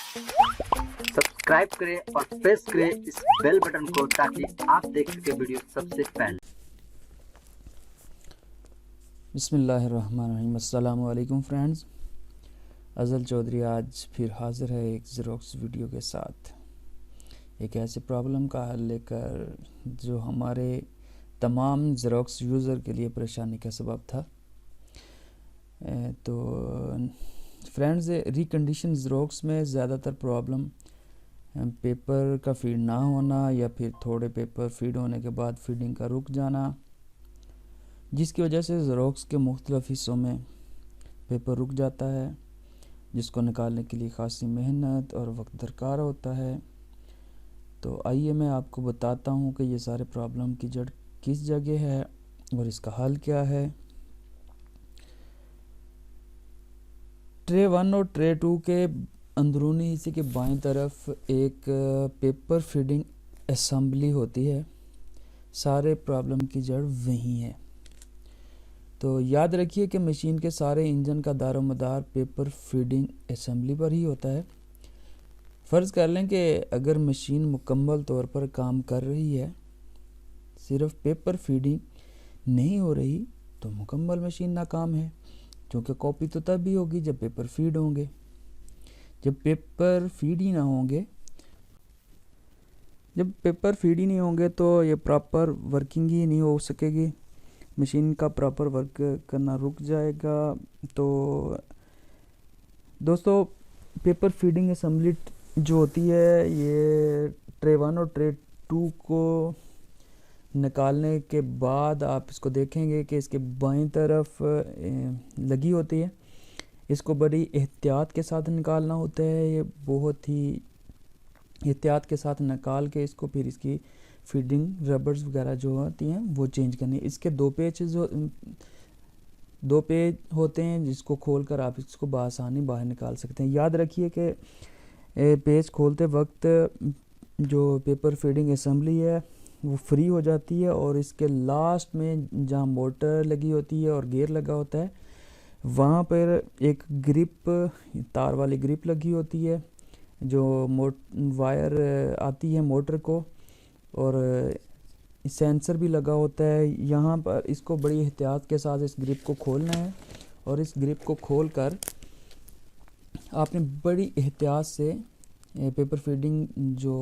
Subscribe करें और press करें इस बेल बटन को ताकि आप देख सके वीडियो सबसे पहले। बिस्मिल्लाहिर्रहमानिर्रहीम। अस्सलाम वालेकुम फ्रेंड्स, अज़ल चौधरी आज फिर हाज़िर है एक ज़ेरॉक्स वीडियो के साथ, एक ऐसे प्रॉब्लम का हल लेकर जो हमारे तमाम ज़ेरॉक्स यूज़र के लिए परेशानी का सबब था। तो फ्रेंड्स, रिकंडीशन ज़ेरॉक्स में ज़्यादातर प्रॉब्लम पेपर का फीड ना होना या फिर थोड़े पेपर फीड होने के बाद फीडिंग का रुक जाना, जिसकी वजह से ज़ेरॉक्स के मुख्तलिफ़ हिस्सों में पेपर रुक जाता है, जिसको निकालने के लिए ख़ासी मेहनत और वक्त दरकार होता है। तो आइए मैं आपको बताता हूँ कि ये सारे प्रॉब्लम की जड़ किस जगह है और इसका हल क्या है। ट्रे 1 और ट्रे 2 के अंदरूनी हिस्से के बाईं तरफ एक पेपर फीडिंग असेंबली होती है। सारे प्रॉब्लम की जड़ वहीं है। तो याद रखिए कि मशीन के सारे इंजन का दारोमदार पेपर फीडिंग असेंबली पर ही होता है। फ़र्ज़ कर लें कि अगर मशीन मुकम्मल तौर पर काम कर रही है, सिर्फ पेपर फीडिंग नहीं हो रही, तो मुकम्मल मशीन नाकाम है, क्योंकि कॉपी तो तब भी होगी जब पेपर फीड होंगे। जब पेपर फीड ही नहीं होंगे तो ये प्रॉपर वर्किंग ही नहीं हो सकेगी, मशीन का प्रॉपर वर्क करना रुक जाएगा। तो दोस्तों, पेपर फीडिंग असेंबली जो होती है, ये ट्रे 1 और ट्रे 2 को निकालने के बाद आप इसको देखेंगे कि इसके बाईं तरफ लगी होती है। इसको बड़ी एहतियात के साथ निकालना होता है। ये बहुत ही एहतियात के साथ निकाल के इसको फिर इसकी फीडिंग रबर्स वगैरह जो होती हैं वो चेंज करनी है। इसके दो पेज होते हैं, जिसको खोलकर आप इसको बआसानी बाहर निकाल सकते हैं। याद रखिए कि पेज खोलते वक्त जो पेपर फीडिंग असेंबली है वो फ्री हो जाती है, और इसके लास्ट में जहाँ मोटर लगी होती है और गियर लगा होता है, वहाँ पर एक ग्रिप, तार वाली ग्रिप लगी होती है, जो वायर आती है मोटर को, और सेंसर भी लगा होता है। यहाँ पर इसको बड़ी एहतियात के साथ इस ग्रिप को खोलना है, और इस ग्रिप को खोलकर आपने बड़ी एहतियात से पेपर फीडिंग जो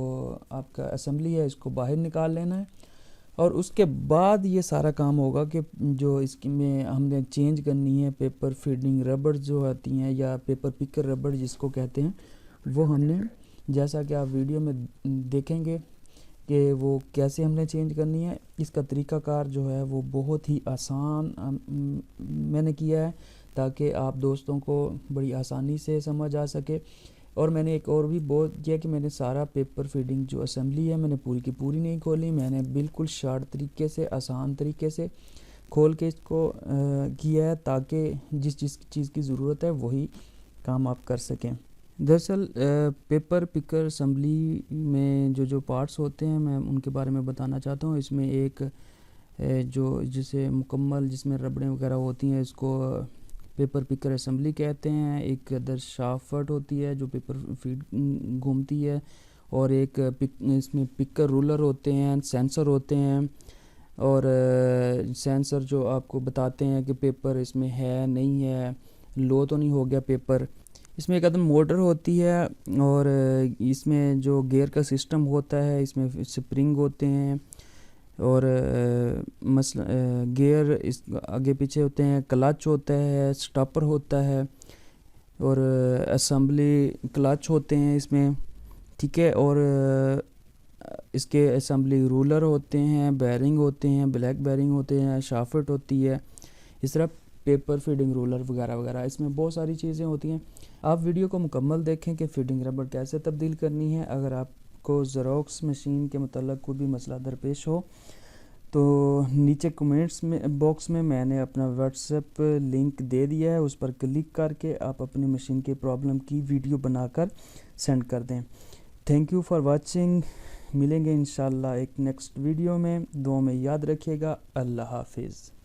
आपका असेंबली है इसको बाहर निकाल लेना है। और उसके बाद ये सारा काम होगा कि जो इसकी में हमने चेंज करनी है पेपर फीडिंग रबड़ जो आती हैं, या पेपर पिकर रबड़ जिसको कहते हैं, वो हमने, जैसा कि आप वीडियो में देखेंगे कि वो कैसे हमने चेंज करनी है। इसका तरीक़ाकार जो है वो बहुत ही आसान मैंने किया है, ताकि आप दोस्तों को बड़ी आसानी से समझ आ सके। और मैंने एक और भी बहुत किया कि मैंने सारा पेपर फीडिंग जो असेंबली है मैंने पूरी की पूरी नहीं खोली, मैंने बिल्कुल शार्ट तरीके से, आसान तरीके से खोल के इसको किया है, ताकि जिस चीज़ की ज़रूरत है वही काम आप कर सकें। दरअसल पेपर पिकर असेंबली में जो पार्ट्स होते हैं मैं उनके बारे में बताना चाहता हूँ। इसमें एक जो जिसे मुकम्मल जिसमें रबड़ें वगैरह होती हैं, इसको पेपर पिकर असेंबली कहते हैं। एक अदर शाफ्ट होती है जो पेपर फीड घूमती है, और एक इसमें पिकर रूलर होते हैं, सेंसर होते हैं, और सेंसर जो आपको बताते हैं कि पेपर इसमें है नहीं है, लो तो नहीं हो गया पेपर। इसमें एक अदम मोटर होती है, और इसमें जो गियर का सिस्टम होता है, इसमें स्प्रिंग होते हैं, और गियर इस आगे पीछे होते हैं, क्लच होता है, स्टॉपर होता है, और असेंबली क्लच होते हैं इसमें, ठीक है। और इसके असेंबली रूलर होते हैं, बेयरिंग होते हैं, ब्लैक बेयरिंग होते हैं, शाफ्ट होती है, इस तरह पेपर फीडिंग रूलर वगैरह वगैरह, इसमें बहुत सारी चीज़ें होती हैं। आप वीडियो को मुकम्मल देखें कि फीडिंग रबड़ कैसे तब्दील करनी है। अगर आपको ज़ेरॉक्स मशीन के मतलब कोई भी मसला दरपेश हो तो नीचे कमेंट्स में बॉक्स में मैंने अपना व्हाट्सएप लिंक दे दिया है, उस पर क्लिक करके आप अपनी मशीन के प्रॉब्लम की वीडियो बनाकर सेंड कर दें। Thank you for watching. मिलेंगे इंशाल्लाह एक नेक्स्ट वीडियो में। दुआ में याद रखिएगा। अल्लाह हाफिज़।